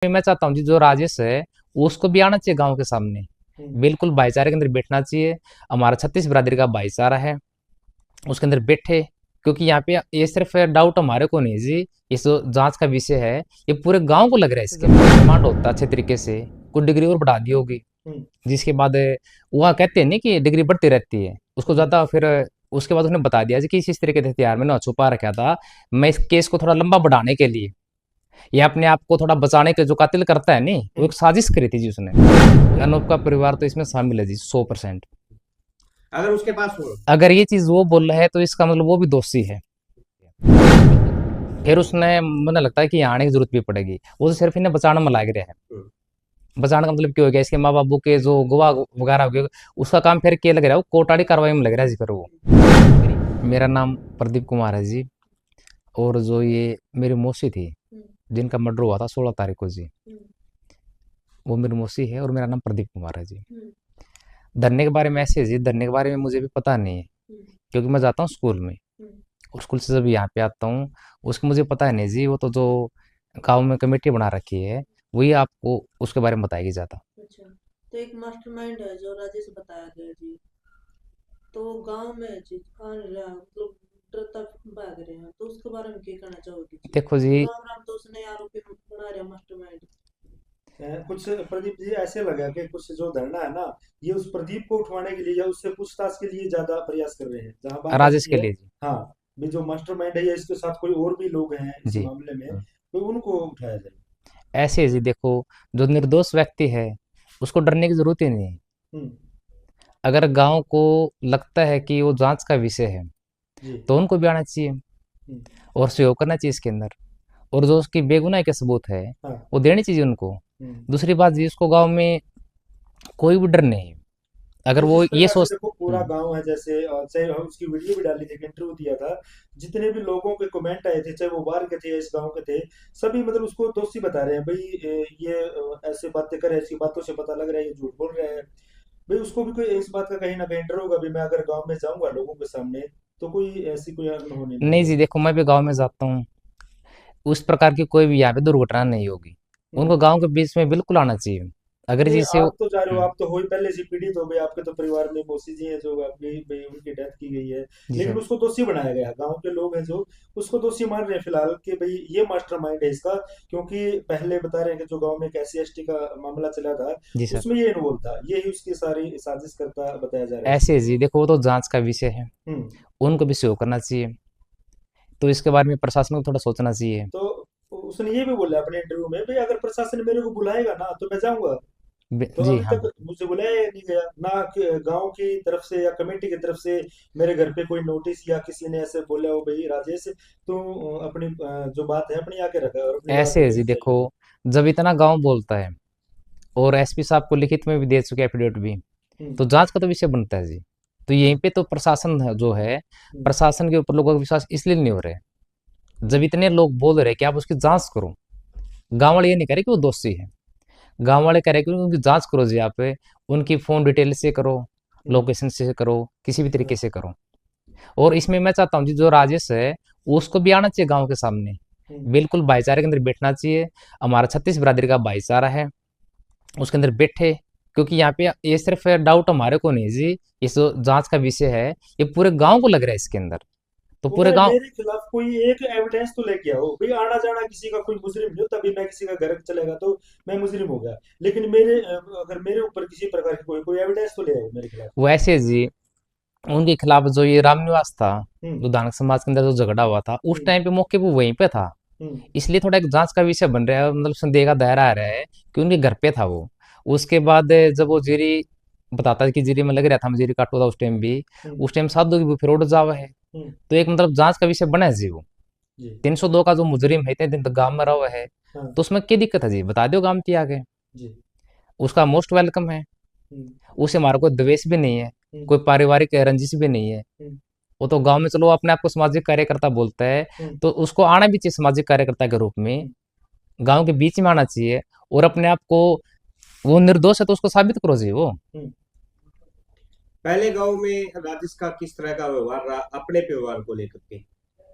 मैं चाहता हूँ जी जो राजेश है उसको भी आना चाहिए गांव के सामने, बिल्कुल भाईचारे के अंदर बैठना चाहिए। हमारा 36 बिरादरी का भाईचारा है, उसके अंदर बैठे। क्योंकि यहाँ पे ये सिर्फ डाउट हमारे को नहीं जी, इस जो जांच का विषय है ये पूरे गांव को लग रहा है। इसके अंदर डिमांड होता अच्छे तरीके से, कुछ डिग्री और बढ़ा दी होगी, जिसके बाद वहाँ कहते हैं नहीं कि डिग्री बढ़ती रहती है, उसको ज्यादा फिर उसके बाद उसने बता दिया जी कि इस तरीके से हथियार मैंने छुपा रखा था, मैं इस केस को थोड़ा लंबा बढ़ाने के लिए या अपने आप को थोड़ा बचाने के, जो कातिल करता है नहीं वो एक साजिश करी थी जी उसने। अनूप का परिवार तो इसमें शामिल है जी 100%। अगर उसके पास हो। अगर ये चीज वो बोल रहा है तो इसका मतलब वो भी दोषी है। फिर उसने, मुझे लगता है कि यहाँ आने की जरूरत भी पड़ेगी, वो तो सिर्फ इन्हें बचाने में लग रहा है। बचाने का मतलब क्या हो गया, इसके माँ बाबू के जो गवाह वगैरह हो गए उसका काम फिर क्या लग रहा है, वो कोर्टाली कार्रवाई में लग रहा है जी फिर वो। मेरा नाम प्रदीप कुमार है जी, और जो ये मेरी मौसी थी जिनका मर्डर हुआ था 16 तारीख को जी, वो मेरी मौसी है और मेरा नाम प्रदीप कुमार है जी। धरने के बारे में ऐसे है जी, धरने के बारे में मुझे भी पता नहीं है, क्योंकि मैं जाता हूँ स्कूल में और स्कूल से जब यहाँ पे आता हूँ उसको मुझे पता है नहीं जी। वो तो जो गांव में कमेटी बना रखी है वही आपको उसके बारे में बताएगी ज़्यादा। अच्छा, तो एक मास्टरमाइंड है जो राजेश बताया गया जी, तो वो गांव में है जी, आ नहीं रहा मतलब डरता भाग रहे हैं, तो उसके बारे में क्या कहना चाहोगे जी? देखो तो जी, राम राम तो उसने आरोपी बना रहा मास्टरमाइंड। कुछ प्रदीप जी ऐसे लगा कि कुछ जो धरना है ना, ये उस प्रदीप को उठवाने के लिए या उससे पूछताछ के लिए ज्यादा प्रयास कर रहे हैं, जहां बात राजेश ऐसी के है। लिए जी। हाँ, भी जो मास्टरमाइंड है या इसके साथ कोई और भी लोग हैं इस जी मामले में, तो उनको उठाया जाए। ऐसे है जी, देखो जो निर्दोष व्यक्ति है उसको डरने की जरूरत ही नहीं है। हम्म। अगर गांव को लगता है कि वो जांच का विषय है जी। तो उनको भी आना चाहिए हम्म। और सहयोग करना चाहिए इसके अंदर, और जो उसकी बेगुनाही के सबूत है हाँ। वो देनी चाहिए उनको। हम्म। दूसरी बात जी, उसको गांव में कोई भी डर नहीं है। अगर नहीं, वो जिस ये प्रकार से सोच। देखो पूरा गांव है, जैसे चाहे हम उसकी वीडियो भी डाली थी, एक इंटरव्यू दिया था, जितने भी लोगों के कमेंट आए थे, चाहे वो बाहर के थे या इस गांव के थे, सभी मतलब उसको दोषी बता रहे हैं भाई। ये ऐसे बातें करे, इसकी बातों से पता लग रहा है ये झूठ बोल रहा है। भाई उसको भी कोई इस बात का कहीं ना कहीं डर होगा भी, मैं अगर गांव में जाऊंगा लोगों के सामने तो कोई ऐसी कोई अनहोनी ना नहीं हो। जी, देखो मैं भी गांव में जाता हूँ, उस प्रकार की कोई भी यहाँ पे दुर्घटना नहीं होगी। हम्म। उनको गांव के बीच में बिल्कुल आना चाहिए। अगर नहीं, जिसे आप तो जा रहे हो, आप तो हो ही पहले से पीड़ित हो गए, आपके तो परिवार में मौसी जी हैं जो आपकी भाई उनकी डेथ की गई है। जी लेकिन सर। उसको दोषी बनाया गया, गांव के लोग हैं जो उसको दोषी मान रहे हैं फिलहाल कि भाई ये मास्टरमाइंड है इसका। क्योंकि पहले बता रहे हैं कि जो गांव में एक SC ST का मामला चला था, जी सर। उसमें ये इन्वॉल्व था, ये ही उसकी सारी साजिश करता बताया जा रहा है ऐसे इसमें। जी, देखो वो तो जांच का विषय है, हम्म। उनको भी सहयोग करना चाहिए। तो इसके बारे में प्रशासन को थोड़ा सोचना चाहिए। तो उसने ये भी बोला अपने इंटरव्यू में, भाई अगर प्रशासन मेरे को बुलाएगा ना तो मैं जाऊंगा। तो जी अभी हाँ, तक मुझे बुलाया नहीं गया ना, गांव की तरफ से या कमेटी की तरफ से मेरे घर पे कोई नोटिस या किसी ने ऐसे बोला हो भाई राजेश तू अपनी जो बात है अपनी आके रखा और अपनी बात ऐसे है को जी, सही देखो कर। जब इतना गांव बोलता है और एसपी साहब को लिखित में भी दे चुके एफिडेविट भी, हम्म। तो जांच का तो विषय बनता है जी। तो यहीं पे तो प्रशासन जो है, हम्म। प्रशासन के ऊपर लोगों का विश्वास इसलिए नहीं हो रहा है। जब इतने लोग बोल रहे हैं कि आप उसकी जांच करो, गांव वाले ये नहीं कह रहे कि वो दोषी है, गांव वाले कह रहे हैं कि उनकी जांच करो जी, आप उनकी फोन डिटेल से करो, हम्म। लोकेशन से करो, किसी भी हाँ। तरीके से करो। और इसमें मैं चाहता हूँ जी जो राजेश है उसको भी आना चाहिए गांव के सामने, हम्म। बिल्कुल भाईचारे के अंदर बैठना चाहिए। हमारा 36 बिरादरी का भाईचारा है, उसके अंदर बैठे। क्योंकि यहाँ पे ये सिर्फ डाउट हमारे को नहीं जी, इस जो जांच का विषय है ये पूरे गांव को लग रहा है इसके अंदर, तो वो पूरे कहे गांव। मेरे खिलाफ कोई एक एविडेंस तो लेके आओ भाई, आना जाना किसी का कोई मुजरिम नहीं हो, तभी मैं किसी का घर चलेगा तो मैं मुजरिम हो गया। लेकिन मेरे अगर मेरे ऊपर किसी प्रकार की कोई कोई एविडेंस तो ले आओ मेरे खिलाफ। वैसे जी उनके खिलाफ जो ये रामनिवास था, हम्म। जो दानक समाज के अंदर जो झगड़ा हुआ था उस हम्म। टाइम पे मौके पे वहीं पे था, हम्म। इसलिए थोड़ा एक जांच का विषय बन रहा है, मतलब संदेह का दायरा आ रहा है कि उनके घर पे था वो। उसके बाद जब वो जीरी बताता है कि जीरी में लग रहा था, मैं जीरी काटो था उस टाइम भी, हम्म। उस टाइम साधु की फिर उड़ जावा है। हम्म। तो एक मतलब जांच का विषय बना है जी वो। जी। 302 का जो मुजरिम है इतने दिन तक गांव में रहा हुआ है, हाँ। तो उसमें क्या दिक्कत है जी, बता दो गांव की आगे, जी। उसका मोस्ट वेलकम है। हम्म। उसे हमारा कोई द्वेष भी नहीं है, हम्म। कोई पारिवारिक रंजिश भी नहीं है। हम्म। वो तो गांव में चलो अपने आप को सामाजिक कार्यकर्ता बोलता है, हम्म। तो उसको आना भी चाहिए सामाजिक कार्यकर्ता के रूप में, हम्म। गांव के बीच में आना चाहिए और अपने आप को, वो निर्दोष है तो उसको साबित करो जी वो। हम्म। पहले गांव में राजेश का किस तरह का व्यवहार रहा अपने व्यवहार को लेकर के?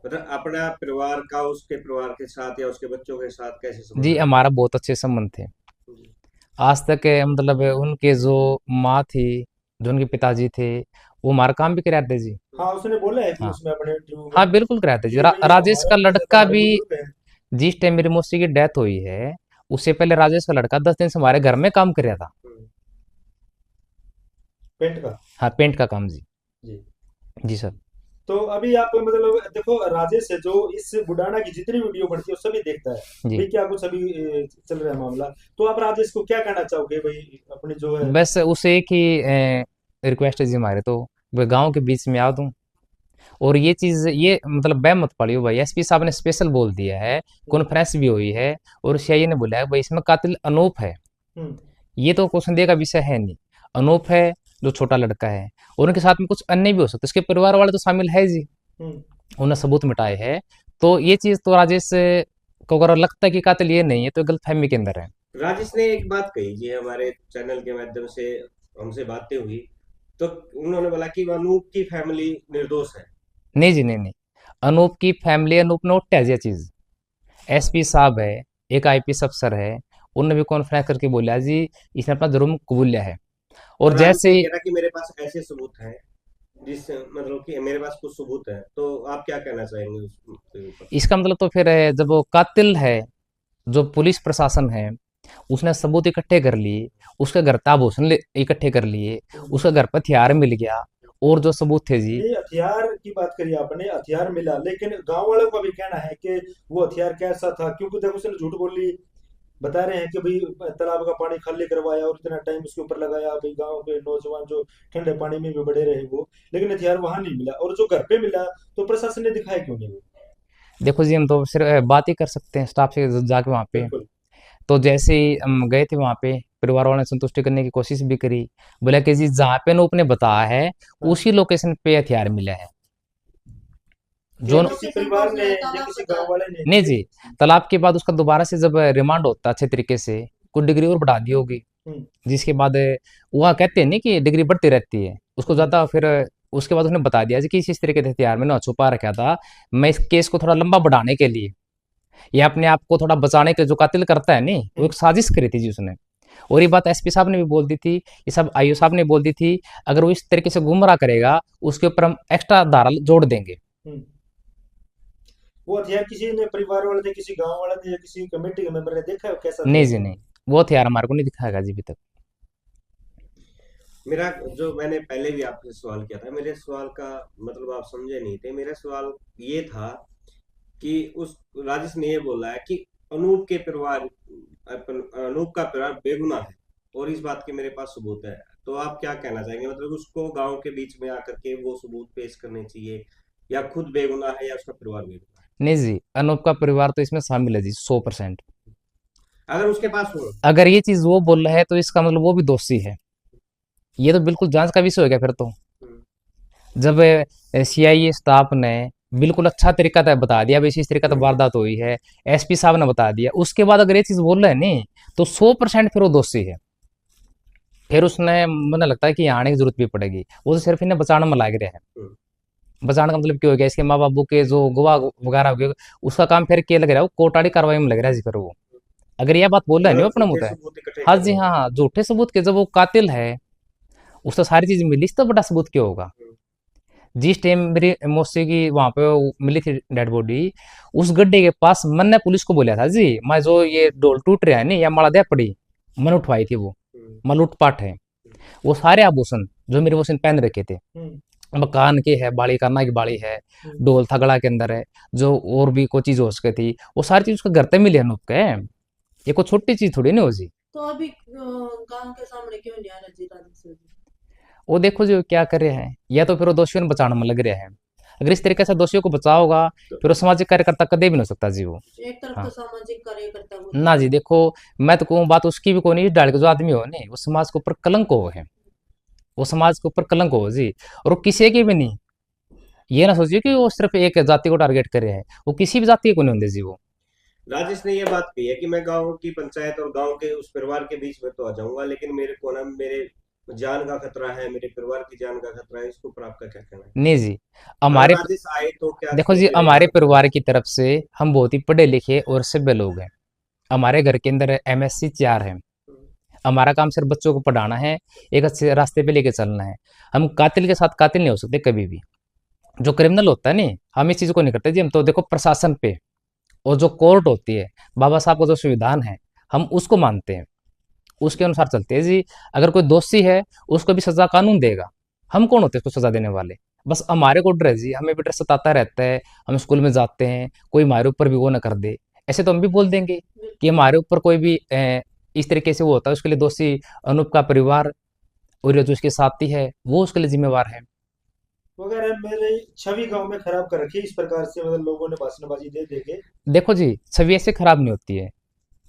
मतलब अपना परिवार का उसके परिवार के साथ या उसके बच्चों के साथ कैसे संबंध जी रहे? हमारा बहुत अच्छे संबंध थे जी। आज तक। मतलब उनके जो माँ थी, जो उनके पिताजी थे, वो हमारा काम भी कराते जी। हाँ उसने बोला है कि हाँ उसमें अपने इंटरव्यू में हाँ बिल्कुल कराते जी। कि भाई राजेश का हमारा मतलब लड़का हमारे भी बुजुर्ग है। जिस टाइम मेरी मौसी की डेथ हुई है, उससे पहले राजेश का लड़का 10 दिन से हमारे घर में काम कर रहा था। हम्म। पेंट का। हाँ पेंट का काम जी। जी। जी सर। तो अभी आप मतलब देखो राजेश है जो इस बुडाना की जितनी वीडियो बनती है वो सभी देखता है जी भाई क्या कुछ अभी चल रहा है मामला। तो आप राजेश को क्या कहना चाहोगे भाई अपनी जो है। बस उसे एक ही रिक्वेस्ट है जी हमारे तो, वह गांव के बीच में आ दूं। और ये चीज ये मतलब बह मत पड़ियो भाई, एसपी साहब ने स्पेशल बोल दिया है, कॉन्फ्रेंस भी हुई है और सीआईए ने बोला है भाई इसमें कातिल अनूप है। हम्म। ये तो क्वेश्चन का विषय है नहीं। अनूप है जो छोटा लड़का है, और उनके साथ में कुछ अन्य भी हो सकता है, उसके परिवार वाले तो शामिल है जी, हम्म। उन्हें सबूत मिटाए है। तो ये चीज तो राजेश को अगर लगता है कि कातिल ये नहीं है तो गलतफहमी के अंदर है। राजेश ने एक बात कही जी हमारे चैनल के माध्यम से हमसे बातें हुई, तो उन्होंने बोला कि अनूप की फैमिली निर्दोष है। नहीं जी नहीं नहीं, अनूप की फैमिली, अनूप ने उठा है चीज। एसपी साहब है, एक आईपीएस अफसर है, उन्होंने भी कॉन्फ्रेंस करके बोला जी इसने अपना जुर्म कबूल लिया है। और और राजेश जैसे ये ही कह रहा कि मेरे पास ऐसे सबूत हैं, जिस मतलब कि मेरे पास कुछ सबूत है, तो आप क्या कहना चाहेंगे उसके ऊपर? इसका मतलब तो फिर जब वो कातिल है, जो पुलिस प्रशासन है, उसने सबूत इकट्ठे कर लिए, उसके घर ताबूसन इकट्ठे कर लिए, उसके घर पर हथियार मिल गया, और जो सबूत थे जी। नहीं हथियार की बात करी आपने हथियार मिला लेकिन गांव वालों का भी कहना है कि वो हथियार कैसा था क्योंकि देखो उसने झूठ बोली बता रहे हैं कि भाई तालाब का पानी खाली करवाया और इतना टाइम उसके ऊपर लगाया भाई गांव के नौजवान जो ठंडे पानी में भी बड़े रहे वो लेकिन हथियार वहां नहीं मिला और जो घर पे मिला तो प्रशासन ने दिखाया क्यों नहीं वो। देखो जी हम तो सिर्फ बात ही कर सकते हैं स्टाफ से जाके वहाँ पे। बिल्कुल। तो जैसे ही हम गए थे वहाँ पे, परिवार वालों ने संतुष्टि करने की कोशिश भी करी, बोला कि जी जहाँ पे नूप ने बताया है हाँ उसी लोकेशन पे हथियार मिला है। क्या जो किसी लोकेशन परिवार कौन सा ने है या तालाब किसी बताया गांव वाले ने नहीं ये जी, तालाब के बाद उसका दोबारा से जब रिमांड होता अच्छे तरीके से, कुछ डिग्री और बढ़ा दी होगी, हम्म। जिसके बाद वह कहते हैं नहीं कि डिग्री बढ़ती रहती है, उसको हम्म। ज़्यादा फिर उसके बाद उसने बता दिया जी कि इस तरीके से हथियार मैंने छुपा रखा था, मैं इस केस को थोड़ा लंबा बढ़ाने के लिए या अपने आप को थोड़ा बचाने के, जो कातिल करता है नहीं वो हम्म। एक साजिश करी थी जी उसने। और ये बात एसपी साहब ने भी बोल दी थी, ये सब आईओ साहब ने बोल दी थी, अगर वो इस तरीके से गुमराह करेगा उसके ऊपर हम एक्स्ट्रा धारा जोड़ देंगे। हम्म। वो हथियार किसी ने परिवार वाले थे किसी गांव वाले थे या किसी कमेटी के मेंबर ने देखा है कैसा था नहीं जी वो। नहीं, वो हथियार हमारे को नहीं दिखाएगा जी अभी तक। मेरा जो मैंने पहले भी आपसे सवाल किया था, मेरे सवाल का मतलब आप समझे नहीं थे। मेरा सवाल ये था कि उस राजेश ने ये बोला है कि अनूप के परिवार अनूप का परिवार बेगुनाह है, और इस बात के मेरे पास सबूत है। तो आप क्या कहना चाहेंगे, मतलब उसको गांव के बीच में आकर के वो सबूत पेश करने चाहिए, या खुद बेगुनाह है या उसका परिवार बेगुनाह नहीं जी, अनूप का परिवार तो इसमें शामिल है जी 100%। है? अगर उसके पास हो। अगर ये चीज वो बोल रहा है तो इसका मतलब वो भी दोषी है। ये तो बिल्कुल जांच का विषय हो गया फिर तो। हम्म। जब सीआईए स्टाफ ने बिल्कुल अच्छा तरीका था बता दिया भाई इस तरीका तो वारदात हुई है, एसपी साहब ने बता दिया, उसके बाद अगर ये चीज बोल रहे हैं नहीं तो 100% फिर वो दोषी है। फिर उसने मुझे लगता है कि यहाँ आने की जरूरत भी पड़ेगी, वो तो सिर्फ इन्हें बचाने में लग रहे हैं। बचाने का मतलब क्या हो गया, इसके माँ बाबू के जो गवाह वगैरह हो गए, उसका काम फिर क्या लग रहा है, वो कोर्टाली कार्रवाई में लग रहा है जी फिर वो। अगर यह बात बोल रहा है नहीं मतलब वो अपना झूठे मुद्दा है। सबूत इकट्ठे हाँ कर जी रहे हैं। हाँ हाँ, झूठे सबूत के, जब वो कातिल है उसको सारी चीज मिली, इससे तो बड़ा सबूत क्या होगा। जिस टाइम मेरी मौसी की वहां पे वो मिली थी डेड बॉडी, उस गड्ढे के पास मैंने पुलिस को बोला था जी मैं जो ये डोल टूट रहा है नहीं या माला दे पड़ी, मैंने उठवाई थी वो, हम्म। मैं लूटपाट है। वो सारे आभूषण जो मेरे मौसी ने पहन रखे थे, हम्म। अब कान की है, बाड़ी करना की बाड़ी है, हम्म। डोल थगड़ा के अंदर है, जो और भी कोई चीज हो सके थी, वो सारी चीज उसके घर पे मिली अनूप के। ये कोई छोटी चीज थोड़ी नहीं हो जी। तो अभी गांव के सामने क्यों नहीं आ रहा जी राजेश जी। वो देखो जो क्या कर रहे हैं, या तो फिर वो दोषियों ने बचाने में लग रहे हैं। अगर इस तरीके से दोषियों को बचाओगा फिर वो सामाजिक कार्यकर्ता कदे भी नहीं हो सकता जी वो। एक तरफ हाँ तो सामाजिक कार्यकर्ता वो ना जी, देखो मैं तो कहूँ बात उसकी भी कोई नहीं डाल के, जो आदमी हो नहीं वो समाज के ऊपर कलंक हो है, वो समाज के ऊपर कलंक हो जी। और वो किसी की भी नहीं, ये ना सोचिए कि वो सिर्फ एक जाति को टारगेट कर रहे हैं, वो किसी भी जाति को नहीं होंगे जी वो। राजेश ने ये बात कही है कि मैं गांव की पंचायत और गांव के उस परिवार के बीच में तो आ जाऊंगा, लेकिन मेरे को ना मेरे जान का खतरा है, मेरे परिवार की जान का खतरा है, इसके ऊपर आपका क्या कहना है? नहीं जी, अगर हमारे राजेश आए तो क्या देखो जी, मेरे हमारे घर पर परिवार की तरफ से हम बहुत ही पढ़े लिखे और सभ्य लोग हैं। हमारे घर के अंदर एमएससी 4 है। हमारा काम सिर्फ बच्चों को पढ़ाना है, एक अच्छे रास्ते पे लेके चलना है। हम कातिल के साथ कातिल नहीं हो सकते कभी भी। जो क्रिमिनल होता है नहीं, हम इस चीज को नहीं करते जी। हम तो देखो प्रशासन पे और जो कोर्ट होती है, बाबा साहब का जो संविधान है, हम उसको मानते हैं, उसके अनुसार चलते हैं जी। अगर कोई दोषी है, उसको भी सजा कानून देगा। हम कौन होते हैं उसको सजा देने वाले? बस हमारे को डर है जी, हमें भी डर सताता रहता है। हम स्कूल में जाते हैं, कोई हमारे ऊपर भी वो ना कर दे। ऐसे तो हम भी बोल देंगे कि हमारे ऊपर कोई भी इस तरीके से वो होता है, उसके लिए दोषी अनूप का परिवार और जो उसके साथी है वो उसके लिए जिम्मेवार है। वगैरह मेरे छवि गांव में खराब कर रखी है इस प्रकार से, मतलब लोगों ने भाषणबाजी दे दे के। देखो जी, छवि ऐसे खराब नहीं होती है।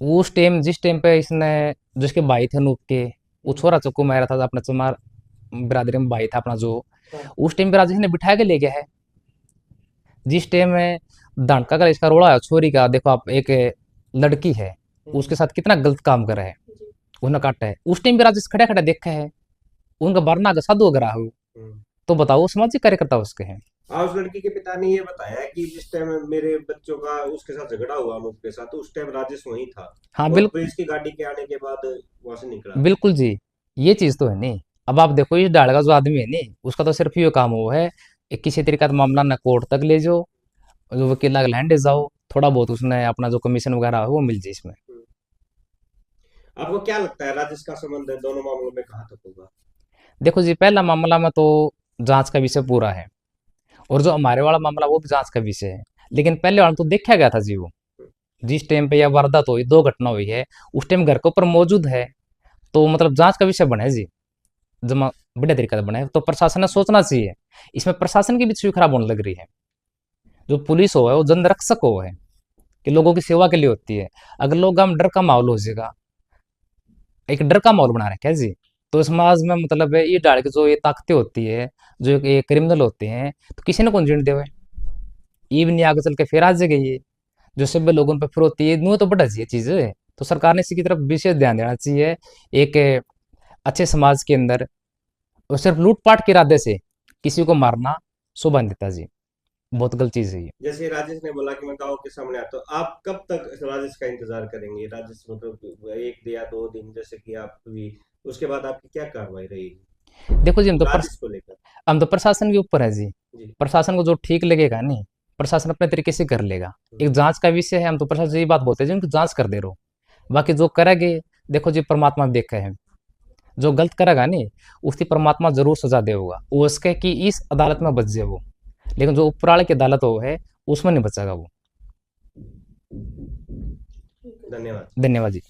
उस टाइम जिस टाइम पे इसने, जिसके भाई थे अनूप के, वो छोरा चक्कू मारा था अपना, चमार बिरादरी में भाई था अपना जो, हाँ। उस टाइम पे राजेश ने बिठा के ले गया है। जिस टाइम में दांडका का इसका रोड़ा है छोरी का, देखो आप, एक लड़की है, उसके साथ कितना गलत काम करा है, जी उन्हें काटा है। उस टाइम पे राजेश खड़ा खड़ा देखा है, उनका वरना का साधु अगर हो, हम्म। तो बताओ वो सामाजिक कार्यकर्ता उसके हैं। हाँ, उस लड़की के पिता ने ये बताया कि जिस टाइम मेरे बच्चों का उसके साथ झगड़ा हुआ अनूप के साथ, तो उस टाइम राजेश वहीं था हाँ और बिल्कुल, पुलिस की गाड़ी के आने के बाद वहां से निकला। बिल्कुल जी, ये चीज तो है नहीं। अब आप देखो, इस डाड़ का जो आदमी है नहीं, उसका तो सिर्फ ये काम वो है, किसी तरीका का मामला न कोर्ट तक ले जाओ, जो वकील लैंड जाओ, थोड़ा बहुत उसने अपना जो कमीशन वगैरह है वो मिल जाए इसमें। आपको क्या लगता है राजेश का संबंध दोनों मामलों में कहाँ तक होगा? देखो जी, पहला मामला में तो जांच का विषय पूरा है, और जो हमारे वाला मामला वो भी जांच का विषय है। लेकिन पहले वाला तो देखा गया था जी, वो जिस टाइम पे यह वारदात हुई, 2 घटना हुई है, उस टाइम घर के ऊपर मौजूद है। तो मतलब जांच का विषय बने जी, जमा बढ़िया तरीके से बने, तो प्रशासन ने सोचना चाहिए। इसमें प्रशासन की भी छवि खराब होने लग रही है। जो पुलिस हो है वो जन रक्षक हो है, कि लोगों की सेवा के लिए होती है। अगर लोग हम डर का माहौल हो जाएगा, एक डर का माहौल बना रखा है जी, तो समाज में मतलब है ये डाल के जो ये ताकतें होती है, जो ये क्रिमिनल होते हैं, तो किसी ने कौन जीने देवे? ये भी नहीं आगे चल के फिर आ जाएगा ये, जो सभ्य लोगों पर फिर होती है, नुआ तो बढ़ा चाहिए चीज। तो सरकार ने इसकी तरफ विशेष ध्यान देना चाहिए। एक अच्छे समाज के अंदर, और सिर्फ लूटपाट के इरादे से किसी को मारना शोभा नहीं देता जी, बहुत गलत चीज है ये। जैसे राजेश ने बोला कि मैं गांव के सामने आता हूँ, आप कब तक राजेश का इंतजार करेंगे? राजेश मतलब 1 या 2 दिन जैसे कि आप भी, उसके बाद आपकी क्या कार्रवाई रहेगी देखो जी, राजेश को लेकर? हम तो प्रशासन के ऊपर है जी। जी। प्रशासन को जो ठीक लगेगा नहीं, प्रशासन अपने तरीके से कर लेगा। एक जांच का विषय है, हम तो प्रशासन से ये बात बोलते हैं जी, उनकी जांच कर दे रहो। बाकी जो करेंगे, देखो जी, परमात्मा देखा है, जो गलत करेगा नहीं, उसकी परमात्मा जरूर सजा देगा। वो उसके कि इस अदालत में बच जाए वो, लेकिन जो ऊपर वाले की अदालत वो है, उसमें नहीं बचेगा वो। ठीक है। धन्यवाद। धन्यवाद जी।